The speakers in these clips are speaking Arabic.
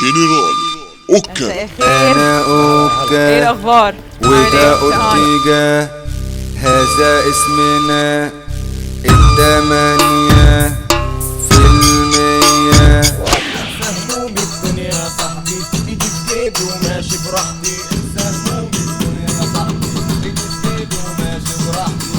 جنرال اوكا. انا اوكا. ايه الاخبار؟ وده اورتيجا. هذا اسمنا 8%. هموم الدنيا يا صاحبي ايدي في جيبي وماشي براحتي. انسى هموم الدنيا يا صاحبي ايدي في جيبي وماشي براحتي.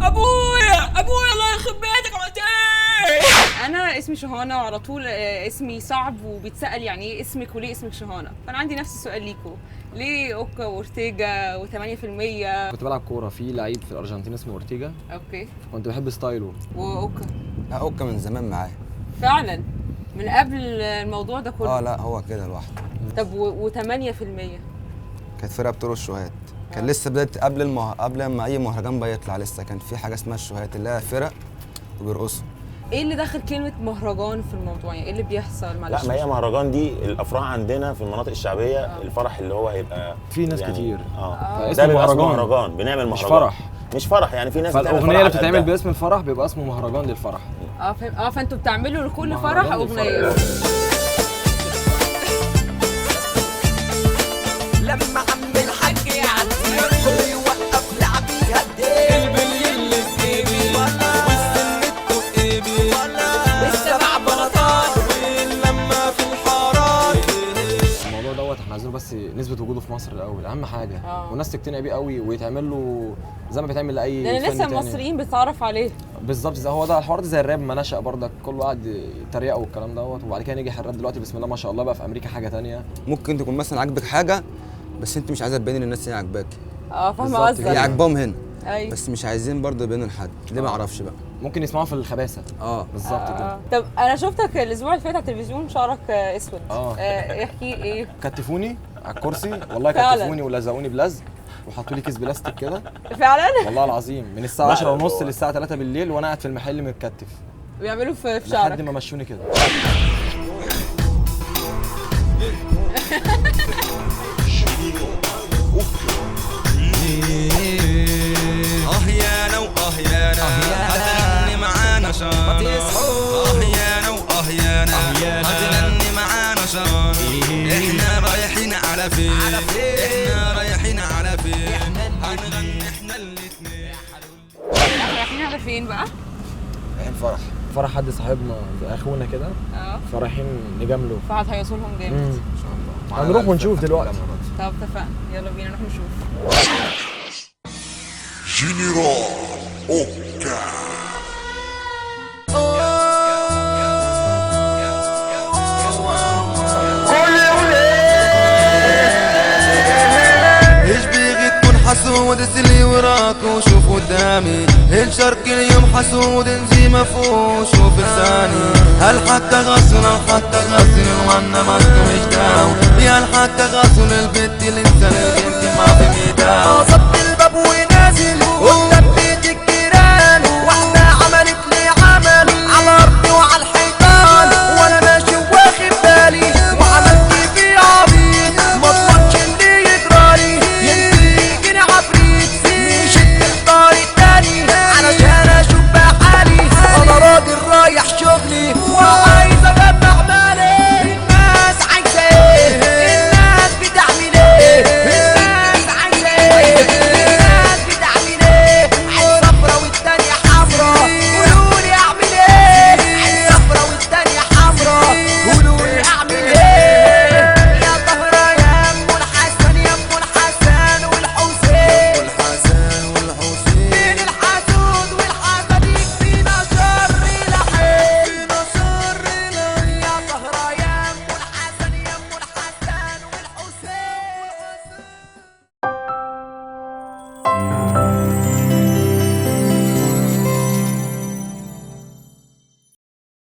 ابويا الله يخرب بيتك، عملت ايه؟ انا اسمي شهانه، وعلى طول اسمي صعب وبيتسال يعني ايه اسمك وليه اسمك شهانه. فانا عندي نفس السؤال ليكوا، ليه اوكا واورتيجا و8%؟ كنت بلعب كوره في لعيب في الارجنتين اسمه اورتيجا، اوكي. كنت بحب ستايله. واوكا لا اوكا من زمان معاه. فعلا من قبل الموضوع ده كله. لا هو كده لوحده. طب و8%؟ كانت فرقه بطرق الشوهات. كان لسه بدأت قبل ما اي مهرجان بقى يطلع، لسه كان في حاجه اسمها الشوهات اللي هي فرق وبيرقصوا. ايه اللي دخل كلمه مهرجان في الموضوع؟ يعني ايه اللي بيحصل؟ معلش. لا، ما هي مهرجان دي الافراح عندنا في المناطق الشعبيه. الفرح اللي هو هيبقى في ناس يعني كتير ده بيبقى اسمه مهرجان. بنعمل مش مهرجان فرح. مش فرح يعني في ناس فالاغنيه اللي بتتعمل باسم الفرح بيبقى اسمه مهرجان للفرح. فاهم. فانتوا بتعملوا لكل مهرجان فرح اغنيه. لما عم الحاج يعدي الكل يوقف لعبي يهدي البلي اللي في جيبي والسن التقيبي والسبع بلاطات واللمه في الحارات. الموضوع دوت احنا عايزينه بس نسبه وجوده في مصر الاول اهم حاجه. والناس تقتنع بيه قوي ويتعمل له زي ما بيتعمل لاي لان فن لسه تاني. المصريين بتتعرف عليه. بالظبط، زي هو ده الحوار ده زي الراب ما نشأ برضك، كله قعد يتريقوا والكلام دوت، وبعد كده نجح الراب دلوقتي بسم الله ما شاء الله بقى في امريكا حاجه تانية. ممكن تكون مثلا عاجبك حاجه بس انت مش عايزه تبين للناس ان هي عاجباكي. فاهمه بالظبط قصدك. هي عاجباهم هنا ايوه. بس مش عايزين برضه يبينوا لحد. ليه ما اعرفش بقى. ممكن يسمعوها في الخباثه. بالظبط كده. طب انا شفتك الاسبوع اللي فات على التلفزيون شعرك اسود. احكي ايه؟ كتفوني على الكرسي والله، فعلا. كتفوني ولزقوني بلزق وحطوا لي كيس بلاستيك كده. فعلا؟ والله العظيم من الساعه 10:30 للساعه 3 بالليل وانا قاعد في المحل متكتف بيعملوا في شعرك لحد ما مشوني كده. يانا واه يانا هتغني معانا شان. يانا هتغني معانا شان. احنا رايحين على فين؟ احنا رايحين على فين؟ هنغني احنا الاتنين. رايحين على فين بقى؟ رايحين فرح حد صاحبنا اخونا كده، فرايحين نجامله. فهتهيصوا لهم جامد ان شاء الله. هنروح ونشوف دلوقتي. طب اتفقنا، يلا بينا نروح نشوف. جنرال اوكا. حسود سلي وراك وشوف قدامي. الشرق اليوم حسود انزي مفوش وشوف لساني. هل حتى غسل وانا ما مش داو. يا حتى غسل البت اللي انت